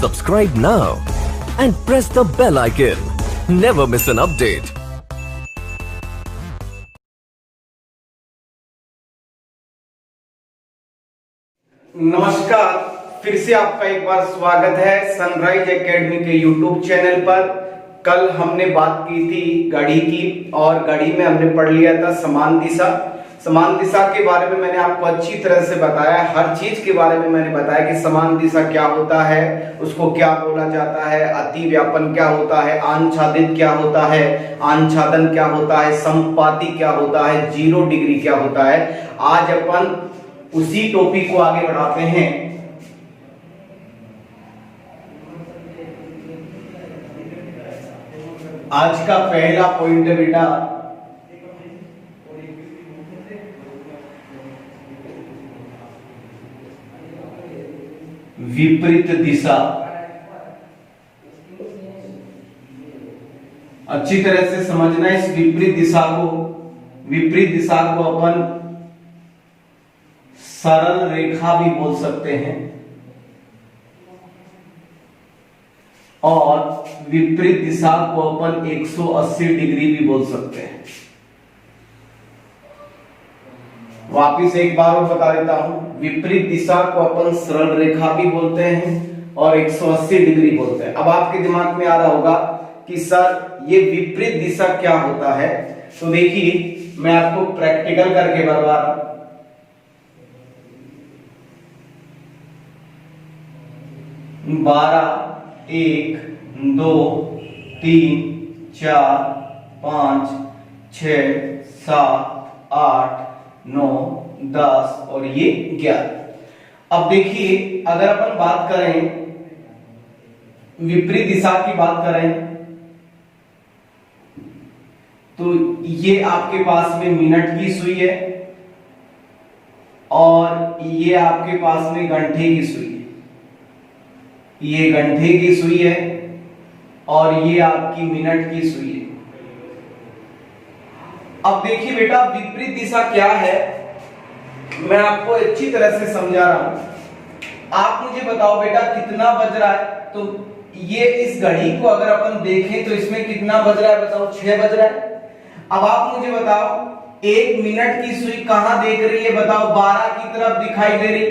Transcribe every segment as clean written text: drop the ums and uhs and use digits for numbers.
Subscribe now and press the bell icon. Never miss an update. नमस्कार, फिर से आपका एक बार स्वागत है सनराइज एकेडमी के यूट्यूब चैनल पर। कल हमने बात की थी घड़ी की और घड़ी में हमने पढ़ लिया था समान दिशा। समान दिशा के बारे में मैंने आपको अच्छी तरह से बताया, हर चीज के बारे में मैंने बताया कि समान दिशा क्या होता है, उसको क्या बोला जाता है, अति व्यापन क्या होता है, आच्छादित क्या होता है, आच्छादन क्या होता है, समपाती क्या होता है, 0 डिग्री क्या होता है। आज अपन उसी टॉपिक को आगे बढ़ाते हैं। आज का पहला पॉइंट है बेटा विपरीत दिशा। अच्छी तरह से समझना इस विपरीत दिशा को अपन सरल रेखा भी बोल सकते हैं और विपरीत दिशा को अपन 180 डिग्री भी बोल सकते हैं। वापिस एक बार और बता देता हूं, विपरीत दिशा को अपन सरल रेखा भी बोलते हैं और 180 डिग्री बोलते हैं। अब आपके दिमाग में आ रहा होगा कि सर ये विपरीत दिशा क्या होता है। तो देखिए मैं आपको प्रैक्टिकल करके बता रहा हूं। 12, 1, 2, 3, 4, 5, 6, 7, 8, 9, 10 और ये 11। अब देखिए अगर अपन बात करें विपरीत दिशा की बात करें तो ये आपके पास में मिनट की सुई है और ये आपके पास में घंटे की सुई है। ये घंटे की सुई है और ये आपकी मिनट की सुई है। अब देखिए बेटा विपरीत दिशा क्या है, मैं आपको अच्छी तरह से समझा रहा हूं। आप मुझे बताओ बेटा कितना बज रहा है। तो ये इस घड़ी को अगर अपन देखें तो इसमें कितना बज रहा है, बताओ 6 बज रहा है। अब आप मुझे बताओ 1 मिनट की सुई कहां देख रही है, बताओ 12 की तरफ दिखाई दे रही,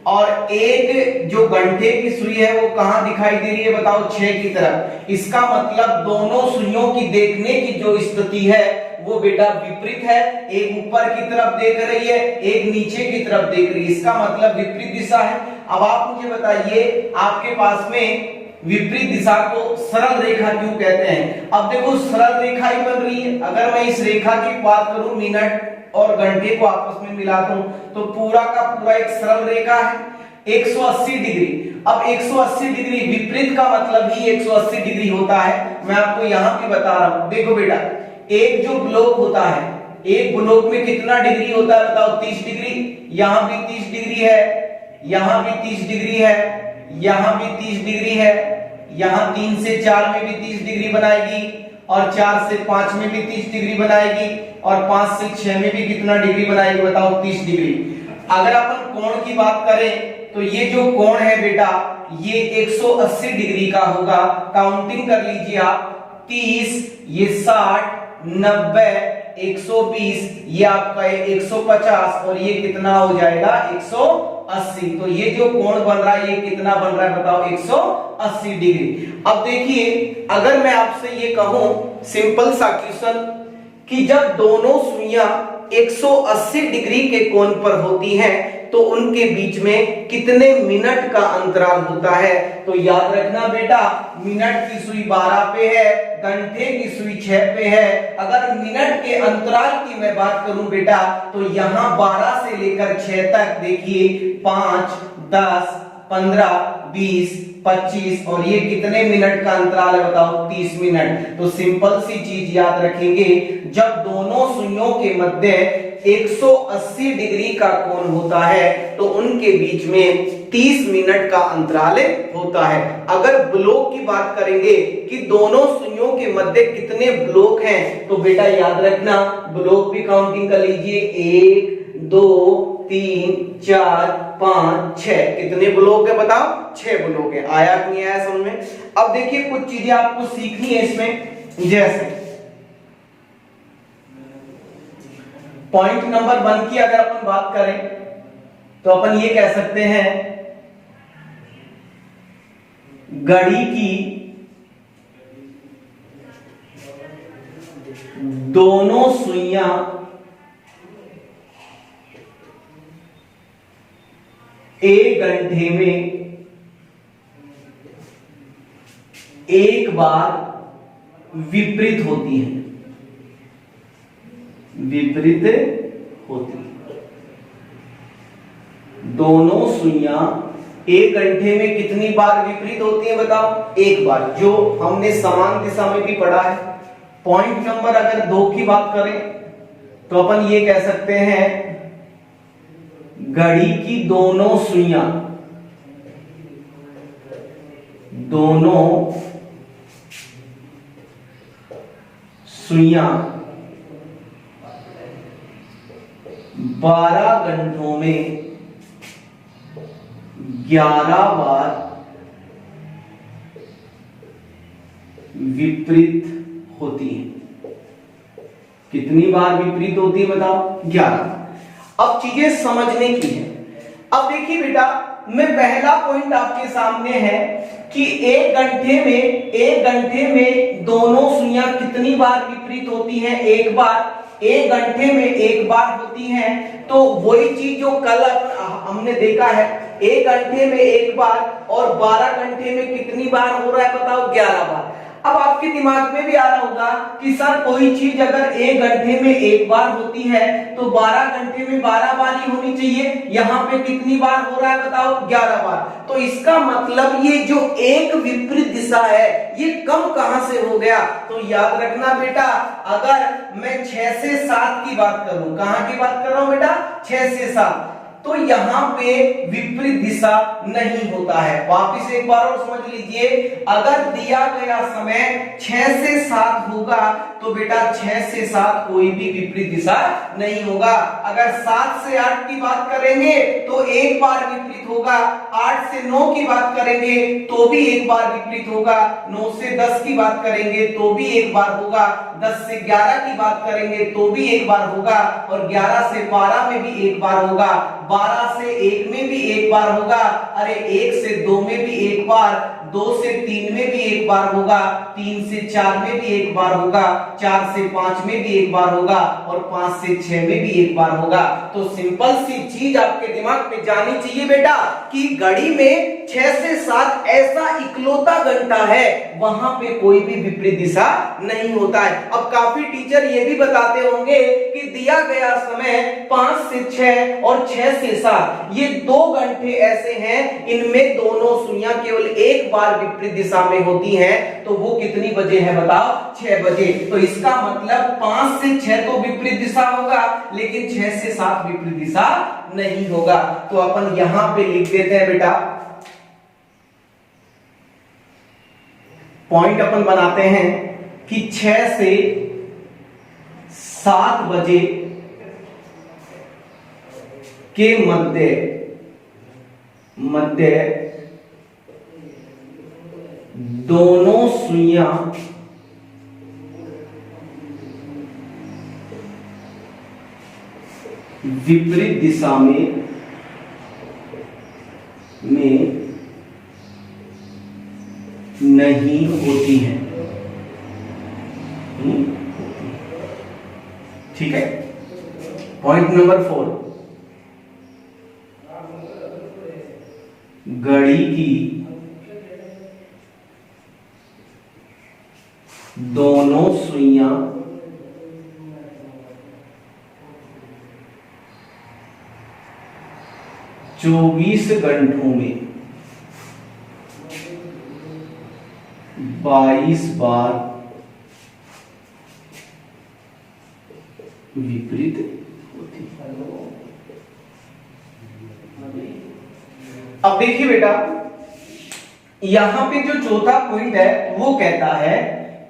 और एक जो घंटे की सुई है वो कहां दिखाई दे रही है, बताओ 6 की तरफ। इसका मतलब दोनों सुइयों की देखने की जो स्थिति है वो बेटा विपरीत है। एक ऊपर की तरफ देख रही है, एक नीचे की तरफ देख रही है, इसका मतलब विपरीत दिशा है। अब आप मुझे बताइए आपके पास में विपरीत दिशा को सरल रेखा क्यों कहते हैं। अब देखो सरल रेखा ही बन रही है। अगर मैं इस रेखा की बात करूं, मिनट और घंटे को आपस में मिला दूं तो पूरा का पूरा एक सरल रेखा है 180 डिग्री। अब 180 डिग्री विपरीत का मतलब ही 180 डिग्री होता है। मैं आपको यहां पे बता रहा हूं। देखो बेटा एक जो ब्लॉक होता है, एक ब्लॉक में कितना डिग्री होता है, बताओ 30 डिग्री। यहां भी 30 डिग्री है, यहां भी 30 डिग्री है, यहां भी 30 डिग्री है, यहां 3 से 4 में भी 30 डिग्री बनाएगी और 4 से 5 में भी 30 डिग्री बनाएगी और 5 से 6 में भी कितना डिग्री बनाएगी, बताओ 30 डिग्री। अगर अपन कोण की बात करें तो ये जो कोण है बेटा ये 180 डिग्री का होगा। काउंटिंग कर लीजिए आप, 30, ये 60, 90, 120, ये आपका 150 और ये कितना हो जाएगा 180। तो ये जो कोण बन रहा है ये कितना बन रहा है, बताओ 180 डिग्री। अब देखिए अगर मैं आपसे ये कहूं सिंपल सा क्वेश्चन कि जब दोनों सुइयां 180 डिग्री के कोण पर होती हैं तो उनके बीच में कितने मिनट का अंतराल होता है। तो याद रखना बेटा मिनट की सुई 12 पे है, घंटे की सुई 6 पे है। अगर मिनट के अंतराल की मैं बात करूं बेटा तो यहां 12 से लेकर 6 तक देखिए 5, 10, 15, 20, 25 और ये कितने मिनट का अंतराल है, बताओ 30 मिनट। तो सिंपल सी चीज याद रखेंगे, जब दोनों सुइयों के मध्य 180 डिग्री का कोण होता है तो उनके बीच में 30 मिनट का अंतराल होता है। अगर ब्लॉक की बात करेंगे कि दोनों सुइयों के मध्य कितने ब्लॉक हैं तो बेटा याद रखना ब्लॉक भी काउंटिंग कर लीजिए, 1, 2, 3 4 5 6, कितने ब्लॉक है बताओ? 6 ब्लॉक है। आया कि नहीं आया समझ में? अब देखिए कुछ चीजें आपको सीखनी है इसमें। जैसे पॉइंट नंबर 1 की अगर अपन बात करें तो अपन ये कह सकते हैं घड़ी की दोनों सुइयां एक घंटे में एक बार विपरीत होती है। विपरीत होती है। दोनों सुइयां एक घंटे में कितनी बार विपरीत होती है बताओ? एक बार, जो हमने समान दिशा में भी पढ़ा है। पॉइंट नंबर अगर 2 की बात करें तो अपन ये कह सकते हैं घड़ी की दोनों सुइयां दोनों सुइयां 12 घंटों में 11 बार विपरीत होती है। कितनी बार विपरीत होती है बताओ? 11। अब चीजें समझने की है। अब देखिए बेटा, मैं पहला पॉइंट आपके सामने है कि एक घंटे में दोनों सुइयां कितनी बार विपरीत होती हैं? एक बार। एक घंटे में एक बार होती हैं, तो वही चीज जो कल हमने देखा है, एक घंटे में एक बार और 12 घंटे में कितनी बार हो रहा है बताओ? 11 बार। अब आपके दिमाग में भी आ रहा होगा कि सर कोई चीज अगर एक घंटे में एक बार होती है तो 12 घंटे में 12 बार ही होनी चाहिए। यहाँ पे कितनी बार हो रहा है बताओ? 11 बार। तो इसका मतलब ये जो एक विपरीत दिशा है ये कम कहां से हो गया? तो याद रखना बेटा, अगर मैं 6 से 7 की बात करूं, कहां की बात कर रहा हूं बेटा? 6 से 7, तो यहां पे विपरीत दिशा नहीं होता है। वापिस एक बार और समझ लीजिए, अगर दिया गया समय 6 से 7 होगा तो बेटा 6 से 7 कोई भी विपरीत दिशा नहीं होगा। अगर 7 से 8 की बात करेंगे तो एक बार विपरीत होगा। 8 से 9 की बात करेंगे तो भी एक बार विपरीत होगा। 9 से 10 की बात करेंगे तो भी एक बार होगा। 10 से 11 की बात करेंगे तो भी एक बार होगा, और 11 से 12 में भी एक बार होगा। 12 से 1 में भी एक बार होगा। अरे 1 से 2 में भी एक बार, 2 से 3 में भी एक बार होगा, 3 से 4 में भी एक बार होगा, 4 से 5 में भी एक बार होगा, और 5 से 6 में भी एक बार होगा। तो सिंपल सी चीज आपके दिमाग में जानी चाहिए बेटा कि घड़ी में 6 से 7 ऐसा इकलौता घंटा है वहां पे कोई भी विपरीत दिशा नहीं होता है। अब काफी टीचर ये भी बताते होंगे कि दिया गया समय 5 से 6 और 6 से 7, ये 2 घंटे ऐसे हैं इनमें दोनों सुइयां केवल एक बार विपरीत दिशा में होती हैं। तो वो कितनी बजे है बताओ? 6 बजे। तो इसका मतलब 5 से 6 तो विपरीत दिशा होगा, लेकिन 6 से 7 विपरीत दिशा नहीं होगा। तो अपन यहां पे लिख देते हैं बेटा, पॉइंट अपन बनाते हैं कि 6 से 7 बजे के मध्य दोनों सुइयां विपरीत दिशा में नहीं होती हैं। ठीक है। पॉइंट नंबर 4, घड़ी की दोनों सुइयां चौबीस घंटों में 22 बार विपरीत होती है। अब देखिए बेटा, यहां पे जो चौथा पॉइंट है वो कहता है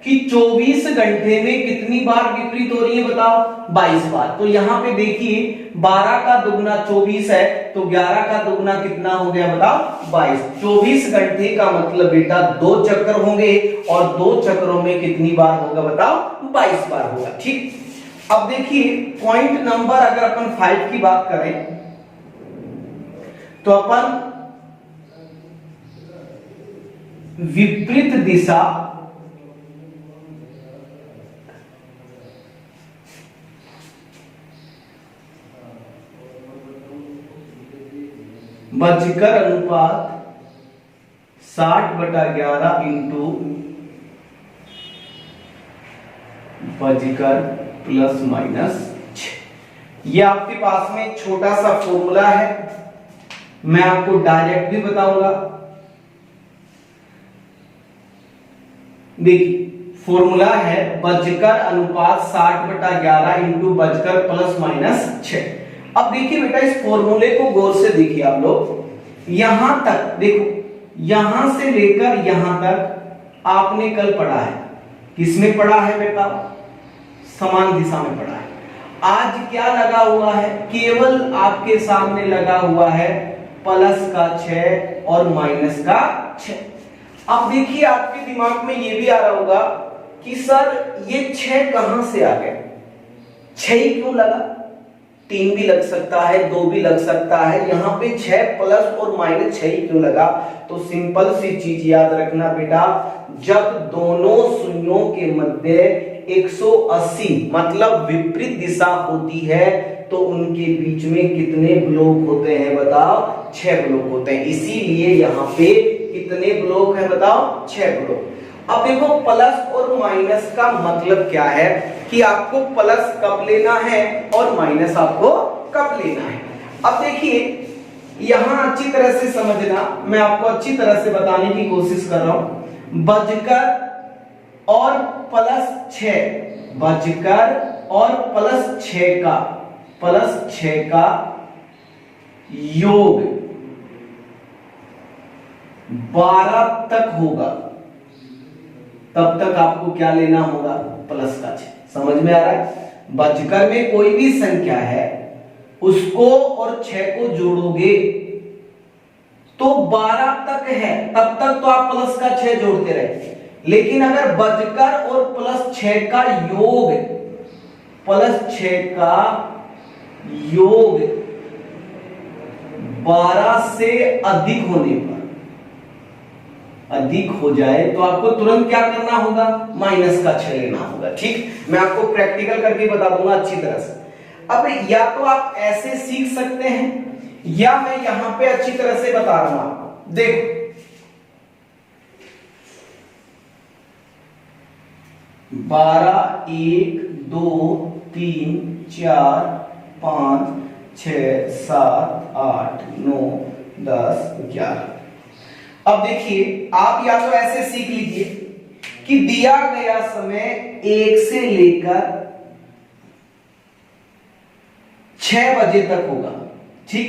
कि 24 घंटे में कितनी बार विपरीत हो रही है बताओ, 22 बार। तो यहां पे देखिए 12 का दुगना 24 है, तो 11 का दुगना कितना हो गया बताओ, 22। 24 घंटे का मतलब बेटा 2 चक्कर होंगे, और 2 चक्करों में कितनी बार होगा बताओ, 22 बार होगा। ठीक, अब देखिए पॉइंट नंबर अगर अपन 5 की बात करें तो अपन विपरीत दिशा बजकर अनुपात 60/11 इंटू बजकर प्लस माइनस 6। ये आपके पास में छोटा सा फॉर्मूला है, मैं आपको डायरेक्ट भी बताऊंगा। देखिए फॉर्मूला है बजकर अनुपात 60/11 इंटू बजकर प्लस माइनस 6। अब देखिए बेटा इस फॉर्मूले को गौर से देखिए आप लोग, यहां तक देखो, यहां से लेकर यहां तक आपने कल पढ़ा है, किसमें पढ़ा है बेटा, समान दिशा में पढ़ा है। आज क्या लगा हुआ है, केवल आपके सामने लगा हुआ है प्लस का 6 और माइनस का 6। अब देखिए आपके दिमाग में ये भी आ रहा होगा कि सर ये 6 कहां से आ गए, 6 ही क्यों लगा, 3 भी लग सकता है, 2 भी लग सकता है, यहाँ पे 6 प्लस और माइनस 6 ही क्यों लगा। तो सिंपल सी चीज याद रखना बेटा, जब दोनों सुइयों के मध्य 180 मतलब विपरीत दिशा होती है तो उनके बीच में कितने ब्लॉक होते हैं बताओ, 6 ब्लॉक होते हैं। इसीलिए यहाँ पे कितने ब्लॉक है बताओ, 6 ब्लॉक। अब देखो प्लस और माइनस का मतलब क्या है कि आपको प्लस कब लेना है और माइनस आपको कब लेना है। अब देखिए यहां अच्छी तरह से समझना, मैं आपको अच्छी तरह से बताने की कोशिश कर रहा हूं। बजकर और प्लस 6, बजकर और प्लस 6 का योग 12 तक होगा, तब तक आपको क्या लेना होगा, प्लस का 6। समझ में आ रहा है, बजकर में कोई भी संख्या है उसको और 6 को जोड़ोगे तो 12 तक है, तब तक तो आप प्लस का 6 जोड़ते रहे। लेकिन अगर बजकर और प्लस 6 का योग, प्लस 6 का योग 12 से अधिक होने पर, अधिक हो जाए तो आपको तुरंत क्या करना होगा, माइनस का 6 लेना होगा। ठीक, मैं आपको प्रैक्टिकल करके बता दूंगा अच्छी तरह से। अब या तो आप ऐसे सीख सकते हैं या मैं यहां पे अच्छी तरह से बता रहा हूं आपको। देखो 12, 1, 2, 3, 4, 5, 6, 7, 8, 9, 10, 11। अब देखिए आप या तो ऐसे सीख लीजिए कि दिया गया समय 1 से लेकर 6 बजे तक होगा। ठीक,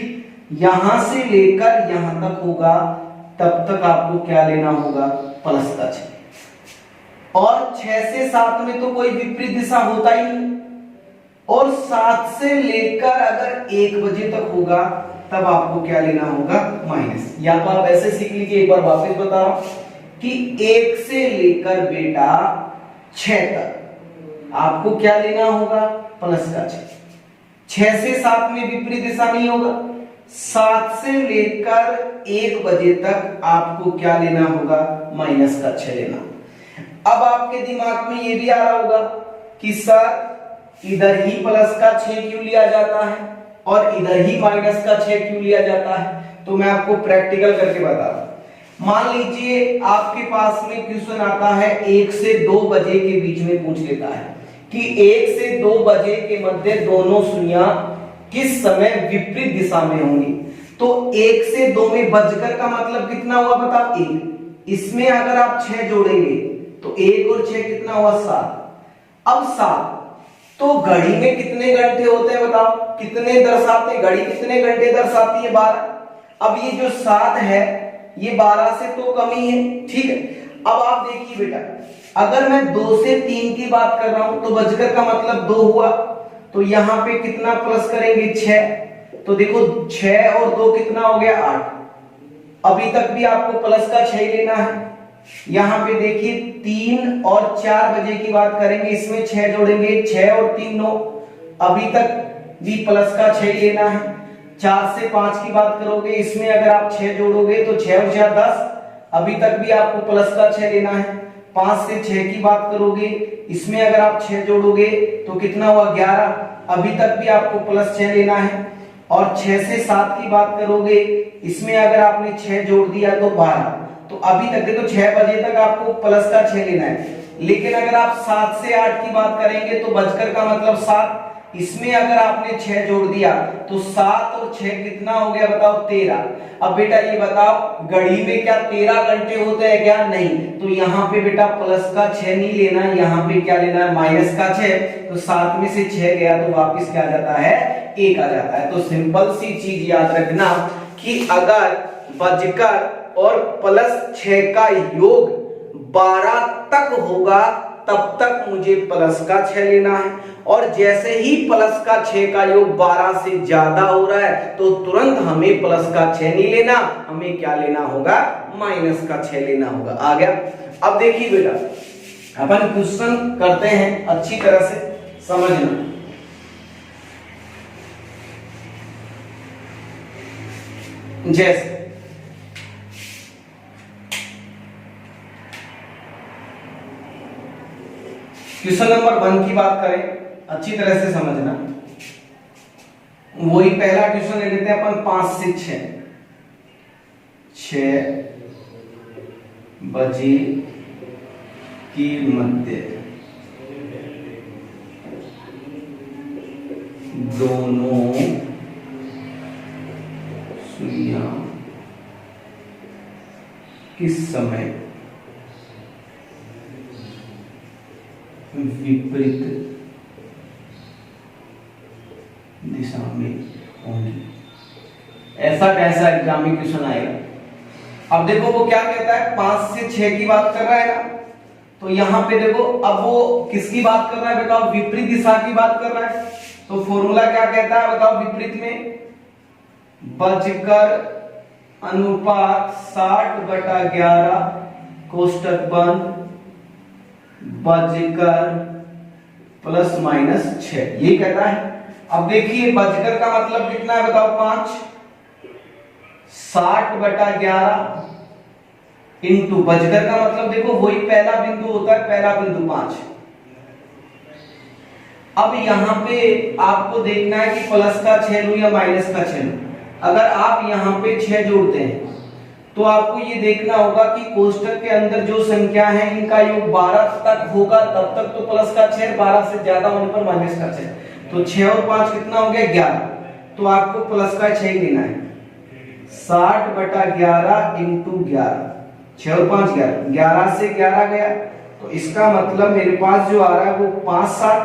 यहां से लेकर यहां तक होगा, तब तक आपको क्या लेना होगा, प्लस का 6। और 6 से 7 में तो कोई विपरीत दिशा होता ही नहीं, और 7 से लेकर अगर 1 बजे तक होगा तब आपको क्या लेना होगा, माइनस। या तो आप ऐसे सीख लीजिए, एक बार वापस बता रहा हूं कि 1 से लेकर बेटा 6 तक आपको क्या लेना होगा, प्लस का 6। 6 से 7 में विपरीत दिशा नहीं होगा, 7 से लेकर 1 बजे तक आपको क्या लेना होगा, माइनस का 6 लेना। अब आपके दिमाग में ये भी आ रहा होगा कि सर इधर ही प्लस का 6 क्यों लिया जाता है और इधर ही माइनस का 6 क्यों लिया जाता है। तो मैं आपको प्रैक्टिकल करके बता रहा हूं। मान लीजिए आपके पास में क्वेश्चन आता है 1 से 2 बजे के बीच में पूछ लेता है कि 1 से 2 बजे के मध्य दोनों सुइयां किस समय विपरीत दिशा में होंगी। तो 1 से 2 में बजकर का मतलब कितना हुआ बताओ, 1। इसमें अगर आप 6 जोड़ेंगे तो 1 और 6 कितना हुआ, 7। अब 7 तो घड़ी में कितने घंटे होते हैं बताओ, कितने दर्शाते, घड़ी कितने घंटे दर्शाती है, 12। अब ये जो 7 है ये 12 से तो कम ही है। ठीक है, अब आप देखिए बेटा, अगर मैं 2 से 3 की बात कर रहा हूं तो बजकर का मतलब 2 हुआ, तो यहां पे कितना प्लस करेंगे 6, तो देखो 6 और 2 कितना हो गया 8। अभी तक भी आपको प्लस का 6 लेना है। यहां पे देखिए 3 और 4 बजे की बात करेंगे, इसमें 6 जोड़ेंगे, 6 और 3 9, अभी तक भी प्लस का 6 लेना है। 4 से 5 की बात करोगे, इसमें अगर आप 6 जोड़ोगे तो 6 और 4 10, अभी तक भी आपको प्लस का 6 लेना है। 5 से 6 की बात करोगे, इसमें अगर आप 6 जोड़ोगे तो कितना हुआ 11, अभी तक भी आपको प्लस 6 लेना है। और 6 से 7 की बात करोगे, इसमें अगर आपने 6 जोड़ दिया तो 12, तो अभी तक देखो 6 बजे तक आपको प्लस का 6 लेना है। लेकिन अगर आप 7 से 8 की बात करेंगे तो बजकर का मतलब 7, इसमें अगर आपने 6 जोड़ दिया तो 7 और 6 कितना हो गया बताओ 13। अब बेटा ये बताओ, घड़ी में क्या 13 घंटे होते हैं क्या? नहीं, तो यहाँ पे बेटा प्लस का 6 नहीं लेना, यहाँ पे क्या लेना है माइनस का 6, तो 7 में से 6 गया तो वापिस क्या आ जाता है 1 आ जाता है। तो सिंपल सी चीज याद रखना कि अगर बजकर और प्लस 6 का योग 12 तक होगा तब तक मुझे प्लस का 6 लेना है, और जैसे ही प्लस का 6 का योग 12 से ज्यादा हो रहा है तो तुरंत हमें प्लस का 6 नहीं लेना, हमें क्या लेना होगा माइनस का 6 लेना होगा। आ गया? अब देखिए बेटा, अपन क्वेश्चन करते हैं, अच्छी तरह से समझना। जैसे क्वेश्चन नंबर 1 की बात करें, अच्छी तरह से समझना। वही पहला क्वेश्चन ले लेते हैं अपन, 5 से 6 बजे की मध्य दोनों सुइयां किस समय विपरीत दिशा में होंगी? ऐसा कैसा एग्जाम में क्वेश्चन आएगा। अब देखो वो क्या कहता है, 5 से 6 की बात कर रहा है ना, तो यहां पे देखो अब वो किसकी बात कर रहा है बताओ, विपरीत दिशा की बात कर रहा है। तो फॉर्मूला क्या कहता है बताओ, विपरीत में बजकर अनुपात 60/11 कोष्टक बंद बजकर प्लस माइनस 6, ये कहता है। अब देखिए बजकर का मतलब कितना है बताओ 5, 60/11 इंटू बजकर का मतलब देखो वही पहला बिंदु होता है, पहला बिंदु 5। अब यहां पे आपको देखना है कि प्लस का 6 लूं या माइनस का 6 लूं। अगर आप यहां पे 6 जोड़ते हैं तो आपको ये देखना होगा कि कोष्टक के अंदर जो संख्या है इनका योग 12 तक होगा, तब तक तो प्लस का 6, 12 से ज्यादा होने पर माइनस का 6, तो 6 और 5 कितना हो गया 11, तो आपको प्लस का 6 लेना है। 60/11 इंटू 11, 6 और 5 11, 11 से 11 गया, तो इसका मतलब मेरे पास जो आ रहा है वो 5/60।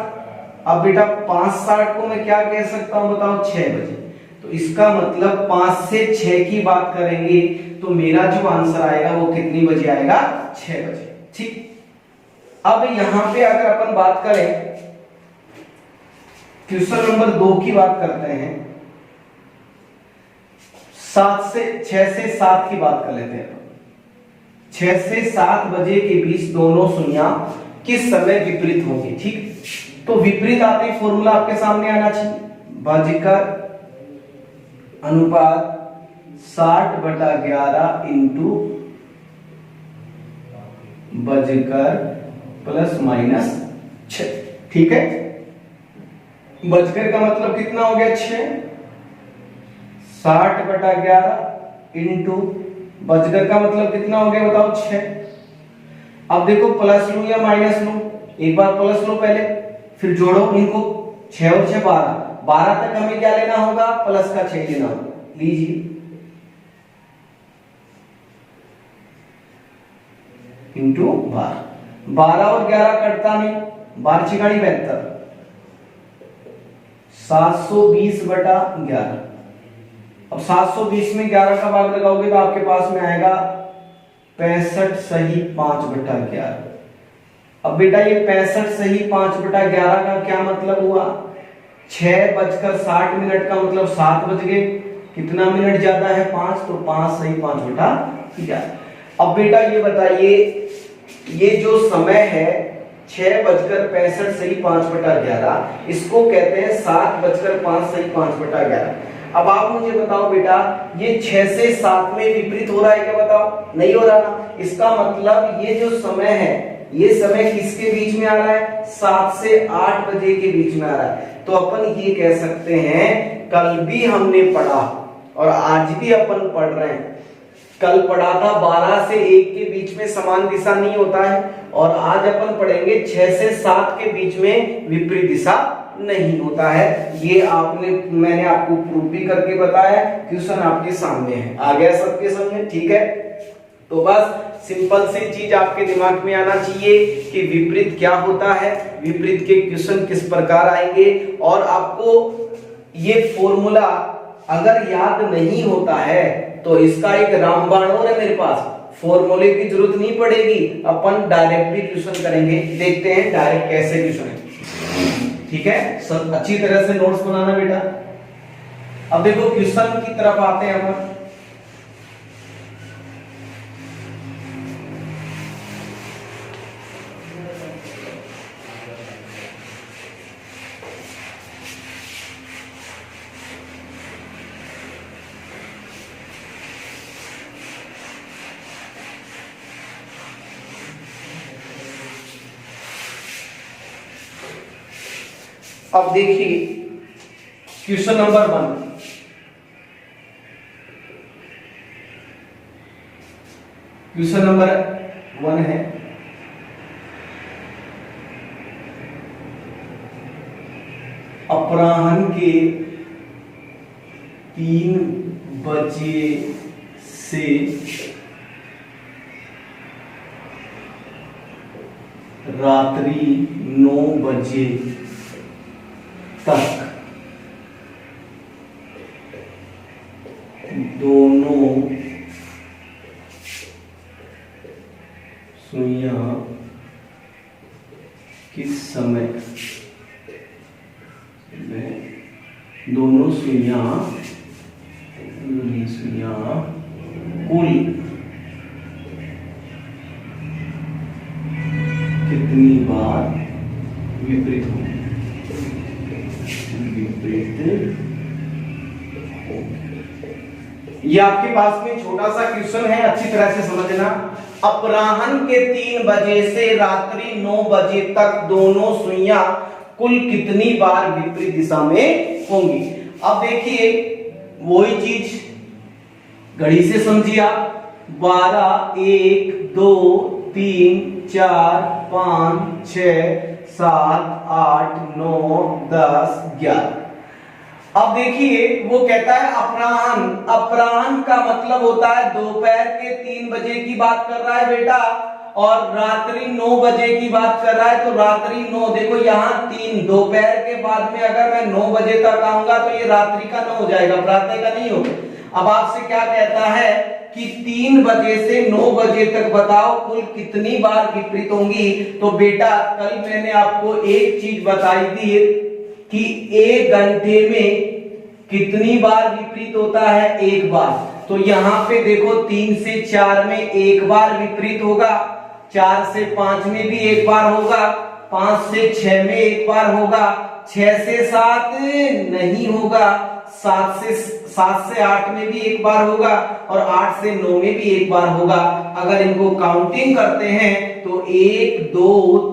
अब बेटा 5/60 को मैं क्या कह सकता हूं बताओ 6 बजे, तो इसका मतलब 5 से 6 की बात करेंगे तो मेरा जो आंसर आएगा वो कितनी बजे आएगा 6 बजे। ठीक। अब यहां पे अगर अपन बात करें क्वेश्चन नंबर 2 की बात करते हैं, 6 से 7 की बात कर लेते हैं। 6 से 7 बजे के बीच दोनों सुइयां किस समय विपरीत होंगी? ठीक, तो विपरीत आते ही फॉर्मूला आपके सामने आना चाहिए, बजकर अनुपात 60/11 इंटू बजकर प्लस माइनस 6। ठीक है, बजकर का मतलब कितना हो गया 6, 60/11 इंटू बजकर का मतलब कितना हो गया बताओ 6। अब देखो प्लस लूं या माइनस लूं, एक बार प्लस लो पहले, फिर जोड़ो इनको, 6 और 6 12, 12 तक हमें क्या लेना होगा प्लस का 6 लेना होगा। लीजिए इंटू 12, 12 और 11 कटता नहीं, 12 छिगाड़ी 72, 720/11। अब 720 में 11 का भाग लगाओगे तो आपके पास में आएगा 65 सही 5/11। अब बेटा ये 65 सही 5/11 का क्या मतलब हुआ? 6:60 का मतलब 7 बज गए। कितना मिनट ज्यादा है? 5, तो 5 सही 5/11। अब बेटा ये बताइए, ये जो समय है 6:65 सही 5/11, इसको कहते हैं 7:05 सही 5/11। अब आप मुझे बताओ बेटा, ये 6 से 7 में विपरीत हो रहा है क्या? बताओ, नहीं हो रहा ना। इसका मतलब ये जो समय है, ये समय किसके बीच में आ रहा है? 7 से 8 बजे के बीच में आ रहा है। तो अपन ये कह सकते हैं, कल भी हमने पढ़ा और आज भी अपन पढ़ रहे हैं। कल पढ़ा था 12 से 1 के बीच में समान दिशा नहीं होता है, और आज अपन पढ़ेंगे 6 से 7 के बीच में विपरीत दिशा नहीं होता है। ये मैंने आपको प्रूफ भी करके बताया, क्वेश्चन आपके सामने है। आ गया सबके समझ? ठीक है, तो बस सिंपल सी चीज आपके दिमाग में आना चाहिए कि विपरीत क्या होता है, विपरीत के क्वेश्चन किस प्रकार आएंगे। और आपको ये फॉर्मूला अगर याद नहीं होता है तो इसका एक रामबाण और है मेरे पास, फॉर्मूले की जरूरत नहीं पड़ेगी, अपन डायरेक्टली क्वेश्चन करेंगे। देखते हैं डायरेक्ट कैसे क्वेश्चन है। ठीक है, सब अच्छी तरह से नोट्स बनाना बेटा। अब देखो क्वेश्चन की तरफ आते हैं अपन। अब देखिए क्वेश्चन नंबर 1। क्वेश्चन नंबर 1 है, अपराह्न के 3 बजे से रात्रि 9 बजे तक दोनों सुइयां किस समय में, दोनों सुइयां कुल कितनी बार विपरीत होंगी? ये आपके पास में छोटा सा क्वेश्चन है, अच्छी तरह से समझना। अपराह्न के 3 बजे से रात्रि 9 बजे तक दोनों सुइयां कुल कितनी बार विपरीत दिशा में होंगी? अब देखिए वही चीज घड़ी से समझिए आप। 12, 1, 2, 3, 4, 5, 6, 7, 8, 9, 10, 11। अब देखिए वो कहता है अपराह्न। अपराह्न का मतलब होता है दोपहर के 3 बजे की बात कर रहा है बेटा, और रात्रि 9 बजे की बात कर रहा है। तो रात्रि 9, देखो यहाँ 3, दोपहर के बाद में अगर मैं 9 बजे तक आऊंगा तो ये रात्रि का 9 हो जाएगा, प्रातः का नहीं होगा। अब आपसे क्या कहता है कि 3 बजे से 9 बजे तक बताओ कुल कितनी बार विपरीत होंगी? तो बेटा कल मैंने आपको एक चीज बताई थी कि 1 घंटे में कितनी बार विपरीत होता है? 1 बार। तो यहाँ पे देखो 3 से 4 में 1 बार विपरीत होगा, 4 से 5 में भी 1 बार होगा, 5 से 6 में 1 बार होगा, 6 से 7 नहीं होगा, 7 से 8 में भी 1 बार होगा, और 8 से 9 में भी 1 बार होगा। अगर इनको काउंटिंग करते हैं तो 1, 2,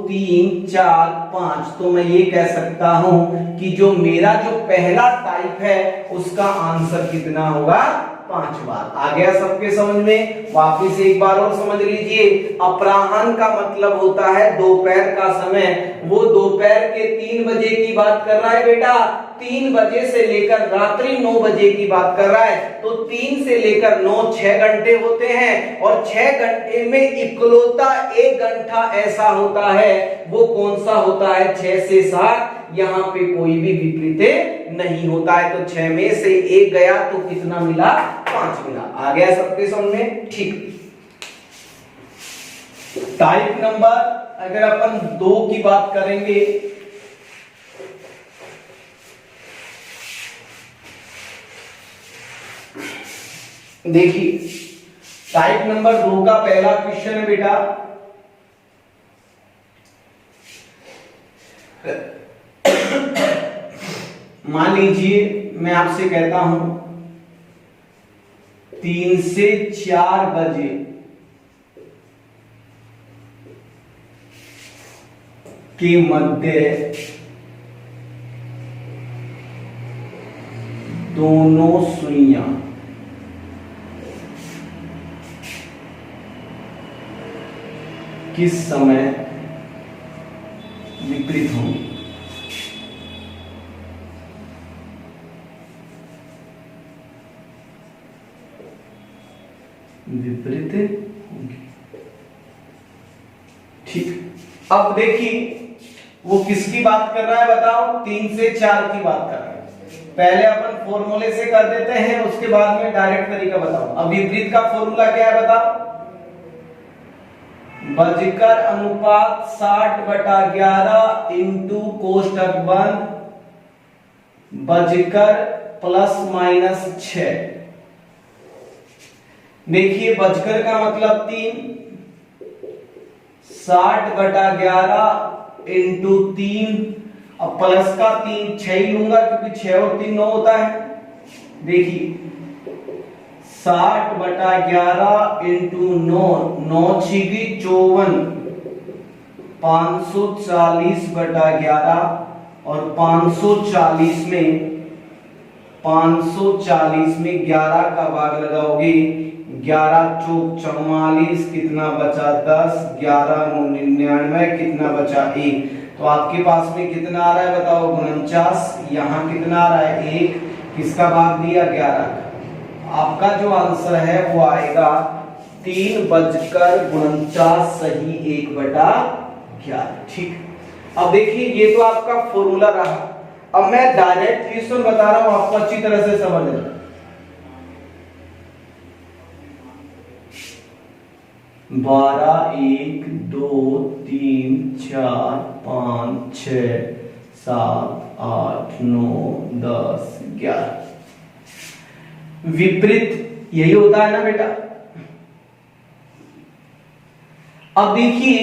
3, 4, 5, तो मैं ये कह सकता हूं कि जो मेरा जो पहला टाइप है उसका आंसर कितना होगा? 5 बार। आ गया सबके समझ में? वापिस एक बार और समझ लीजिए। अपराह्न का मतलब होता है दोपहर का समय। वो दोपहर के 3 बजे की बात कर रहा है बेटा, 3 बजे से लेकर रात्रि 9 बजे की बात कर रहा है। तो 3 से लेकर 9 6 घंटे होते हैं, और 6 घंटे में इकलौता 1 घंटा ऐसा होता है, वो कौन सा होता है? 6 से 7। यहाँ पे कोई भी विपरीत नहीं होता है। तो 6 में से 1 गया तो कितना मिला? 5 मिला। आ गया सबके समझ में? ठीक। टाइप नंबर अगर अपन 2 की बात करेंगे, देखिए टाइप नंबर 2 का पहला क्वेश्चन है बेटा, मान लीजिए मैं आपसे कहता हूं 3 से 4 बजे के मध्य दोनों सुइयां किस समय विपरीत होंगी। विपरीत होंगी, ठीक। अब देखिए वो किसकी बात कर रहा है बताओ, 3 से 4 की बात कर रहा है। पहले अपन फॉर्मूले से कर देते हैं, उसके बाद में डायरेक्ट तरीका बताओ। अब विपरीत का फॉर्मूला क्या है बताओ, बजकर अनुपात 60/11 इंटू कोष्टक बंद बजकर ±6। देखिए बजकर का मतलब 3, 60/11 इंटू 3, अब प्लस का 3 6 ही लूंगा क्योंकि 6 और 3 9 होता है। देखिए 60/11 इंटू 9, 9 छिगी 54, 540/11 और 540 में 11 का भाग लगाओगे, 11 चौक 44, कितना बचा 10, 11 99, कितना बचा 1। तो आपके पास में कितना आ रहा है बताओ 49, यहाँ कितना आ रहा है 1, किसका भाग दिया 11 का। आपका जो आंसर है वो आएगा 3:49 सही 1/11, ठीक। अब देखिए ये तो आपका फॉर्मूला रहा। अब मैं डायरेक्ट क्वेश्चन बता रहा हूं, आपको अच्छी तरह से समझ लेना। 12 1 2 3 4 5 6 7 8 9 10 11। विपरीत यही होता है ना बेटा। अब देखिए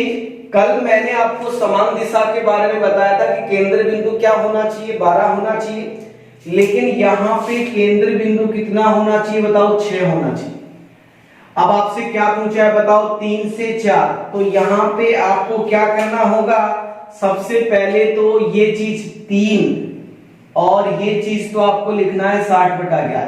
कल मैंने आपको समान दिशा के बारे में बताया था कि केंद्र बिंदु क्या होना चाहिए, 12 होना चाहिए, लेकिन यहां पे केंद्र बिंदु कितना होना चाहिए बताओ 6 होना चाहिए। अब आपसे क्या पूछा है बताओ 3 से 4, तो यहां पे आपको क्या करना होगा, सबसे पहले तो ये चीज 3 और ये चीज तो आपको लिखना है 60/11।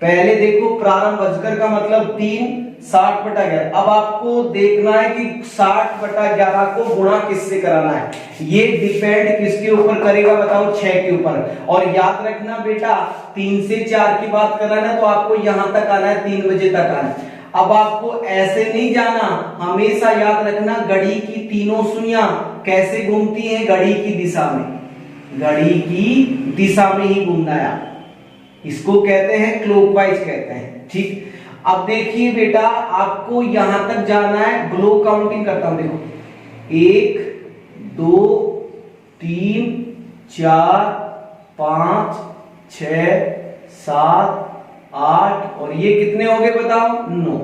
पहले देखो प्रारंभ बजकर का मतलब 3, 60/11। अब आपको देखना है कि 60/11 को गुणा किससे कराना है, ये डिपेंड किसके ऊपर करेगा बताओ 6 के ऊपर। और याद रखना बेटा 3 से 4 की बात कर रहा है ना, तो आपको यहां तक आना है, 3 बजे तक आना है। अब आपको ऐसे नहीं जाना, हमेशा याद रखना घड़ी की तीनों सुइयां कैसे घूमती हैं, घड़ी की दिशा में, घड़ी की दिशा में ही घूमना है। इसको कहते हैं क्लॉकवाइज कहते हैं, ठीक। अब देखिए बेटा आपको यहां तक जाना है, ग्लोब काउंटिंग करता हूं, देखो 1 2 3 4 5 6 7 8 और ये कितने हो गए बताओ 9।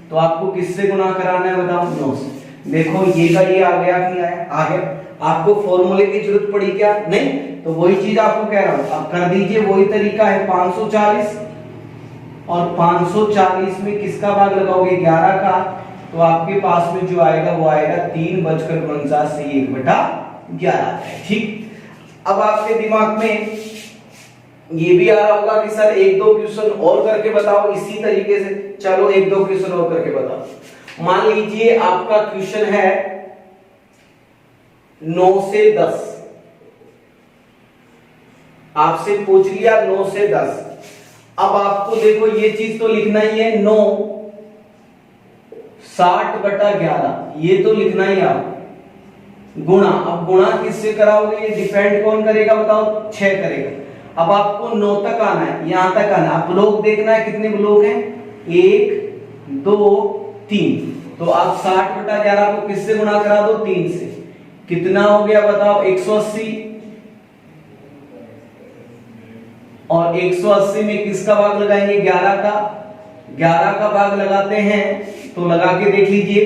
तो आपको किससे गुणा कराना है बताओ 9 से। देखो ये का ये आ गया कि नहीं आया, आ गया। आपको फॉर्मूले की जरूरत पड़ी क्या, नहीं। तो वही चीज आपको कह रहा हूं, अब कर दीजिए, वही तरीका है 540 और 540 में किसका भाग लगाओगे 11 का, तो आपके पास में जो आएगा वो आएगा 3:49 से 1/11, ठीक। अब आपके दिमाग में ये भी आ रहा होगा कि सर 1-2 क्वेश्चन और करके बताओ इसी तरीके से। चलो 1-2 क्वेश्चन और करके बताओ। मान लीजिए आपका क्वेश्चन है 9 से 10, आपसे पूछ लिया 9 से 10। अब आपको देखो ये चीज तो लिखना ही है 9 60/11, ये तो लिखना ही आप गुणा। अब गुणा किससे कराओगे, ये डिपेंड कौन करेगा बताओ 6 करेगा। अब आपको 9 तक आना है, यहां तक आना है। ब्लॉक देखना है, कितने ब्लॉक हैं 1 2 3, तो आप 60/11 को किससे गुणा करा दो? 3 से। कितना हो गया बताओ? 180। और 180 में किसका भाग लगाएंगे? 11 का। 11 का भाग लगाते हैं तो लगा के देख लीजिए।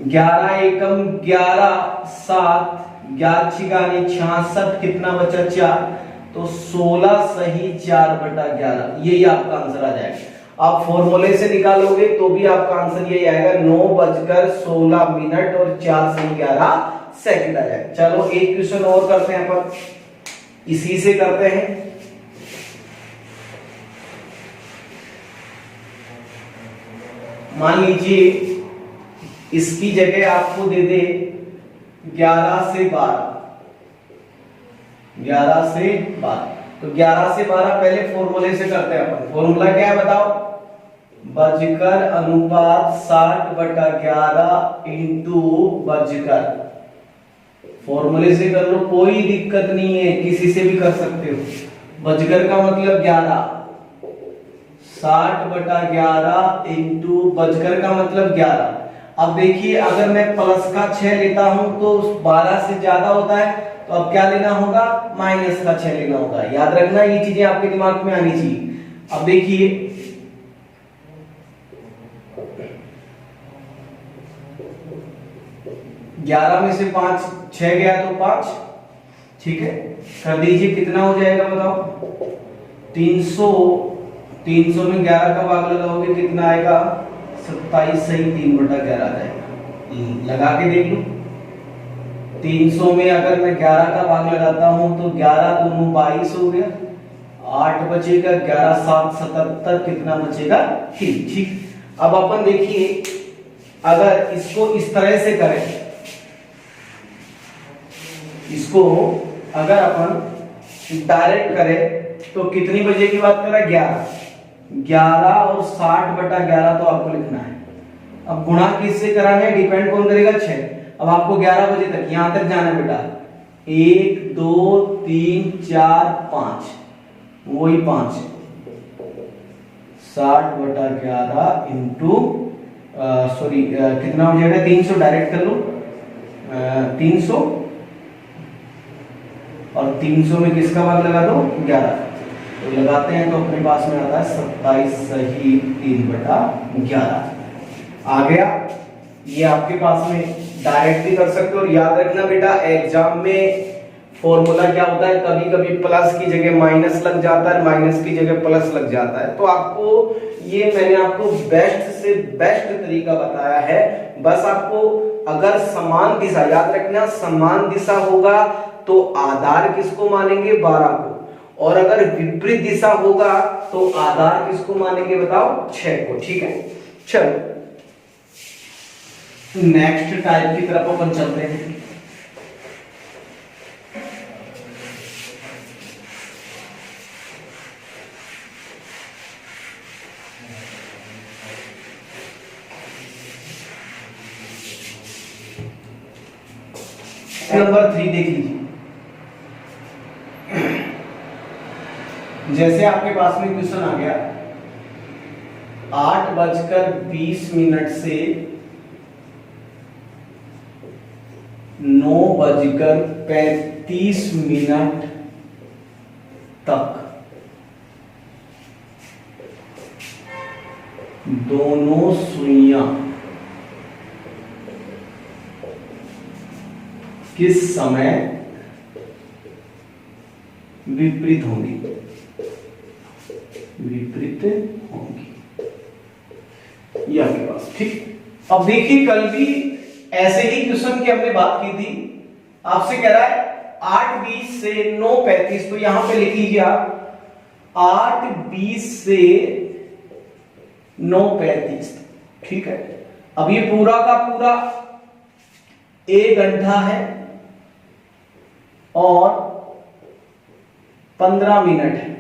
11 एकम 11, 7, 11 छिगानी 66, कितना बचा? 4। तो 16 सही 4/11, यही आपका आंसर आ जाएगा। आप फॉर्मूले से निकालोगे तो भी आपका आंसर यही आएगा, 9:16 और 4 सही 11 सेकंड आ जाएगा। चलो एक क्वेश्चन और करते हैं अपन, इसी से करते हैं। मान लीजिए इसकी जगह आपको दे दे 11 से 12, 11 से 12। तो 11 से 12 पहले फॉर्मूले से करते हैं अपन। फॉर्मूला क्या है बताओ? बजकर अनुपात 60/11 इंटू बजकर। फॉर्मूले से कर लो, कोई दिक्कत नहीं है, किसी से भी कर सकते हो। बजकर का मतलब 11, 60/11 इंटू बजकर का मतलब 11। अब देखिए अगर मैं प्लस का 6 लेता हूं तो 12 से ज्यादा होता है, तो अब क्या लेना होगा? माइनस का 6 लेना होगा। याद रखना, ये चीजें आपके दिमाग में आनी चाहिए। अब देखिए 11 में से 5 6 गया तो 5, ठीक है, कर दीजिए। कितना हो जाएगा बताओ? 300। 300 में 11 का भाग लगाओगे कितना आएगा? 27 सही 3/11 आ जाएगा। लगा के देख लो। 300 में अगर मैं 11 का भाग लगाता हूं तो 11 दूनी 22 हो गया, 8 बचेगा, 11 7 77, कितना बचेगा? 3। ठीक। अब अपन देखिए अगर इसको इस तरह से करें, इसको अगर अपन डायरेक्ट करें तो कितनी बजे की बात कर रहा है? 11 और 60/11 तो आपको लिखना है। अब गुणा किससे कराना है? डिपेंड कौन करेगा? 6। अब आपको 11 बजे तक यहां तक जाना है बेटा। 1 2 3 4 5, वही 5। 60/11 इंटू सॉरी कितना हो जाएगा? 300। डायरेक्ट कर लो 300, और 300 में किसका भाग लगा दो? 11। तो लगाते हैं तो अपने पास में आता है 27 सही 3/11 आ गया। ये आपके पास में डायरेक्ट भी कर सकते हो। और याद रखना बेटा, एग्जाम में फॉर्मूला क्या होता है, कभी कभी प्लस की जगह माइनस लग जाता है, माइनस की जगह प्लस लग जाता है। तो आपको ये मैंने आपको बेस्ट से बेस्ट तरीका बताया है। बस आपको अगर समान दिशा, याद रखना समान दिशा होगा तो आधार किसको मानेंगे? 12 को। और अगर विपरीत दिशा होगा तो आधार किसको मानेंगे बताओ? 6 को। ठीक है, चलो नेक्स्ट टाइप की तरफ अपन चलते हैं। नंबर 3 देख लीजिए। जैसे आपके पास में क्वेश्चन आ गया 8:20 से 9:35 तक दोनों सुइयां किस समय विपरीत होंगी? विपरीत होंगी, ये आपके पास। ठीक। अब देखिए कल भी ऐसे ही क्वेश्चन की हमने बात की थी। आपसे कह रहा है 8:20 से 9:35, तो यहां पे लिख लीजिए आप 8:20 से 9:35। ठीक है। अब ये पूरा का पूरा 1 घंटा है और 15 मिनट है,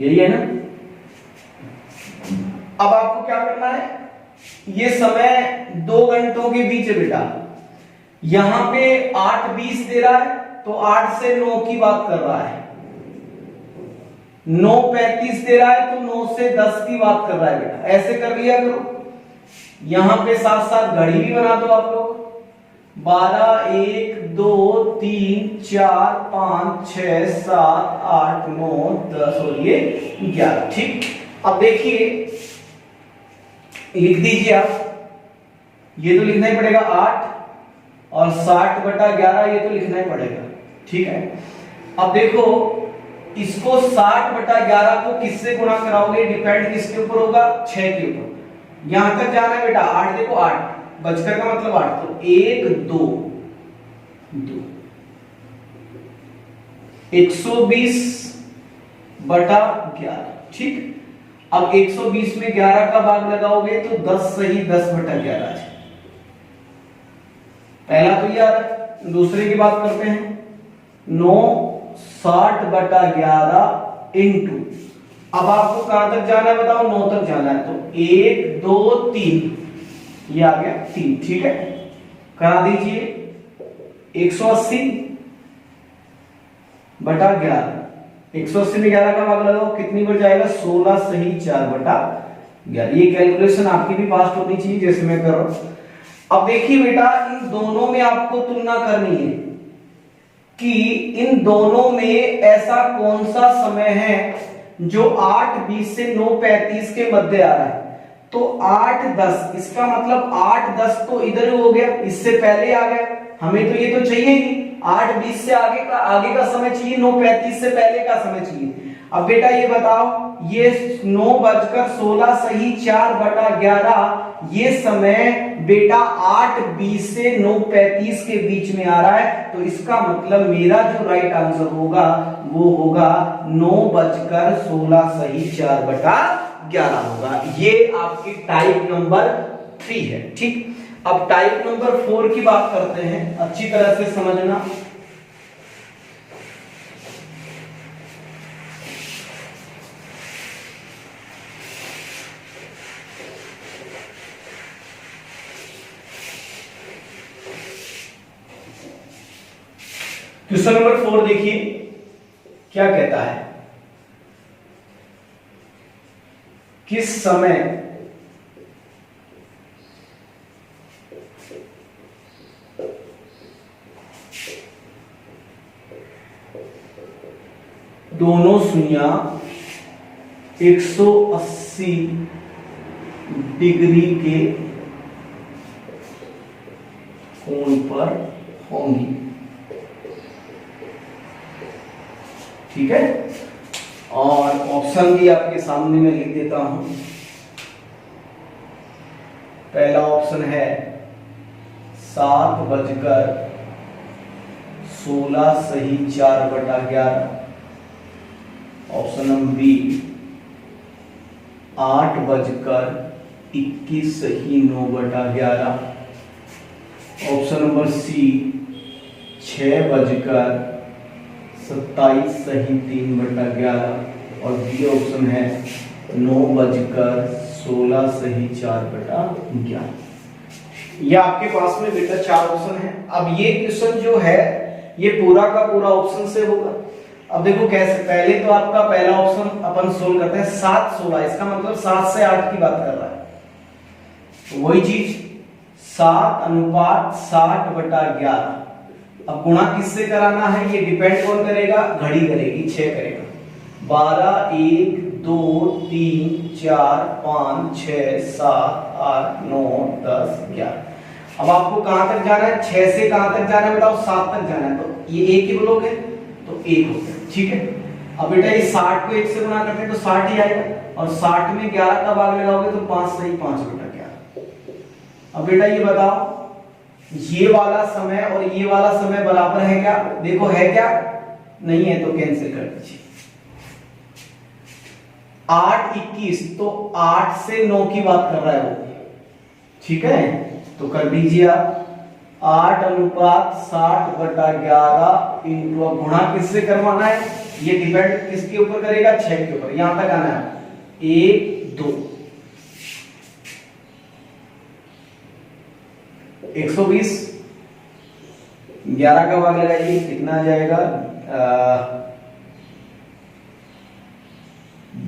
यही है ना। अब आपको क्या करना है, ये समय 2 घंटों के बीच है बेटा। यहां पे 8:20 दे रहा है तो 8 से 9 की बात कर रहा है। 9:35 दे रहा है तो 9 से 10 की बात कर रहा है बेटा, ऐसे कर लिया करो। यहां पे साथ साथ घड़ी भी बना दो आप लोग। 12, 1, 2, 3, 4, 5, 6, 7, 8, 9, 10 और ये 11। ठीक, अब देखिए लिख दीजिए आप, ये तो लिखना ही पड़ेगा 8 और 60/11 ये तो लिखना ही पड़ेगा। ठीक है, अब देखो इसको 60/11 को किससे गुणा कराओगे, डिपेंड किसके ऊपर होगा, 6 के ऊपर। यहां तक जाना है बेटा, 8 देखो 8 बचकर का मतलब 8, तो 1, 2, 2 120/11। ठीक, अब 120 में 11 का भाग लगाओगे तो 10 सही 10/11। पहला तो यार, दूसरे की बात करते हैं। 9 60/11 इंटू, अब आपको कहां तक जाना है बताओ, 9 तक जाना है, तो 1, 2, 3 ये आ गया 3। ठीक है, करा दीजिए 180/11। 180 में 11 का भाग लगाओ, कितनी बढ़ जाएगा, 16 सही 4/11। ये कैलकुलेशन आपकी भी फास्ट होनी चाहिए जैसे मैं कर रहा हूं। अब देखिए बेटा, इन दोनों में आपको तुलना करनी है कि इन दोनों में ऐसा कौन सा समय है जो 8:20 से 9:35 के मध्य आ रहा है। तो 8:10, इसका मतलब 8:10 तो इधर हो गया, इससे पहले आ गया, हमें तो ये तो चाहिए ही, 8:20 से आगे का समय चाहिए, 9:35 से पहले का समय चाहिए। अब बेटा ये बताओ, ये 9:16 सही 4/11 ये समय बेटा 8:20 से 9:35 के बीच में आ रहा है, तो इसका मतलब मेरा जो राइट आंसर होगा वो होगा 9:16 सही 4/11 होगा। ये आपकी टाइप नंबर 3 है। ठीक, अब टाइप नंबर 4 की बात करते हैं, अच्छी तरह से समझना। क्वेश्चन नंबर 4 देखिए क्या कहता है, किस समय दोनों सुइयां 180 डिग्री के कोण पर होंगी। ठीक है, और ऑप्शन भी आपके सामने में लिख देता हूं। पहला ऑप्शन है 7:16 सही 4/11। ऑप्शन नंबर बी 8:21 सही 9/11। ऑप्शन नंबर सी 6:27 सही 3/11 और बी ऑप्शन है 9:16 सही 4/11। ये आपके पास में बेटा 4 ऑप्शन है। अब ये क्वेश्चन जो है ये पूरा का पूरा ऑप्शन से होगा। अब देखो कैसे, पहले तो आपका पहला ऑप्शन अपन सोल्व करते हैं 7:16, इसका मतलब 7 से 8 की बात कर रहा है, तो वही चीज 7:60/11। अब गुणा किससे कराना है, ये डिपेंड कौन करेगा, घड़ी करेगी, 6 करेगा। 12, 1, 2, 3, 4, 5, 6, 7, 8, 9, 10, 11। अब आपको कहां तक जाना है, 6 से कहां तक जाना है बताओ, 7 तक जाना है, तो ये 1 ही बोलोगे तो 1 हो गया। ठीक है, अब बेटा ये 60 को 1 से गुणा करते हैं तो 60 ही आएगा, और 60 में 11 का भाग लगाओगे तो 5 सही 5/11। अब बेटा ये बताओ, ये वाला समय और ये वाला समय बराबर है क्या, देखो है क्या, नहीं है तो कैंसिल कर दीजिए। 8:21 तो 8 से 9 की बात कर रहा है वो। ठीक है, तो कर दीजिए आप 8:60/11 इंटू, अब गुणा किससे करवाना है, ये डिपेंड किसके ऊपर करेगा, 6 के ऊपर। यहां तक आना है 1, 2, 120, 11 का भाग लगाइए, कितना आ जाएगा,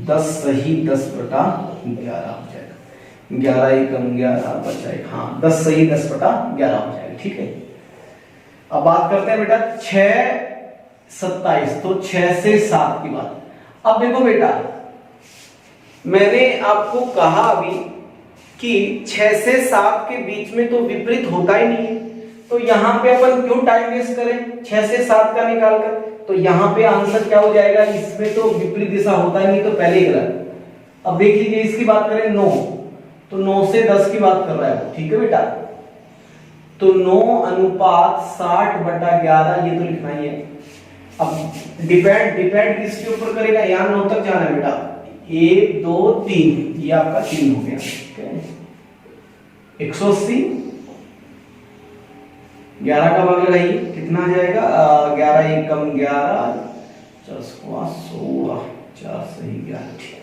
10 सही 10/11 हो जाएगा। 11 एकम 11 बचा एक, हाँ 10 सही 10/11 हो जाएगा। ठीक है, अब बात करते हैं बेटा 6 27, तो 6 से 7 की बात। अब देखो बेटा, मैंने आपको कहा अभी कि 6 से 7 के बीच में तो विपरीत होता ही नहीं है, तो यहां पे अपन क्यों टाइम वेस्ट करें 6 से 7 का निकालकर। तो यहां पे आंसर क्या हो जाएगा, इसमें तो विपरीत दिशा होता ही नहीं, तो पहले ही गलत। अब देख लीजिए, इसकी बात करें 9, तो 9 से 10 की बात कर रहा है, ठीक है बेटा। तो 9:60/11 ये तो लिखना ही है। अब डिपेंड किसके ऊपर करेगा, यहां 9 तक जाना है बेटा। 1 2 3, ये आपका 3 हो गया। 180, 11 का भाग लगाइए, कितना आ जाएगा, 11 एकम 11, 4 16, 4 सही 11।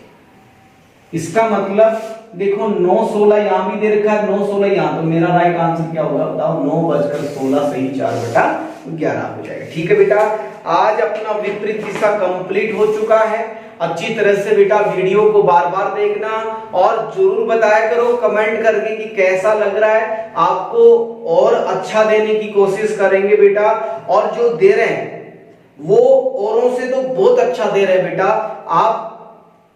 इसका मतलब देखो 9 16 यहां भी दे रखा है, 9 16 यहां, तो मेरा राइट आंसर क्या होगा बताओ, 9:16 सही 4/11 हो जाएगा। ठीक है बेटा, आज अपना विपरीत दिशा कंप्लीट हो चुका है। अच्छी तरह से बेटा वीडियो को बार बार देखना और जरूर बताया करो कमेंट करके कि कैसा लग रहा है आपको, और अच्छा देने की कोशिश करेंगे बेटा। और जो दे रहे हैं वो औरों से तो बहुत अच्छा दे रहे हैं बेटा। आप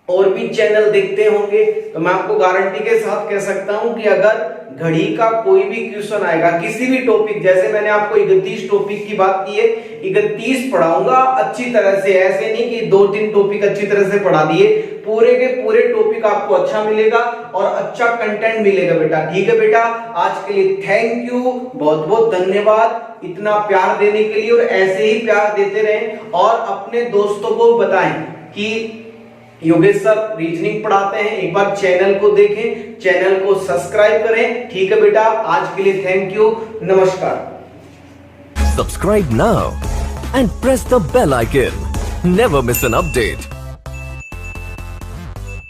और भी चैनल देखते होंगे, तो मैं आपको गारंटी के साथ कह सकता हूं कि अगर घड़ी का कोई भी क्वेश्चन आएगा किसी भी टॉपिक, जैसे मैंने आपको 31 टॉपिक की बात की है, 31 पढ़ाऊंगा अच्छी तरह से, ऐसे नहीं कि 2-3 टॉपिक अच्छी तरह से पढ़ा दिए, पूरे के पूरे टॉपिक आपको अच्छा मिलेगा और अच्छा कंटेंट मिलेगा बेटा। ठीक है बेटा, आज के लिए थैंक यू, बहुत बहुत धन्यवाद इतना प्यार देने के लिए, और ऐसे ही प्यार देते रहें और अपने दोस्तों को बताएं कि योगेश सर रीजनिंग पढ़ाते हैं। एक बार चैनल को देखें, चैनल को सब्सक्राइब करें। ठीक है बेटा, आज के लिए थैंक यू, नमस्कार। Subscribe now and press the bell icon. Never miss an update.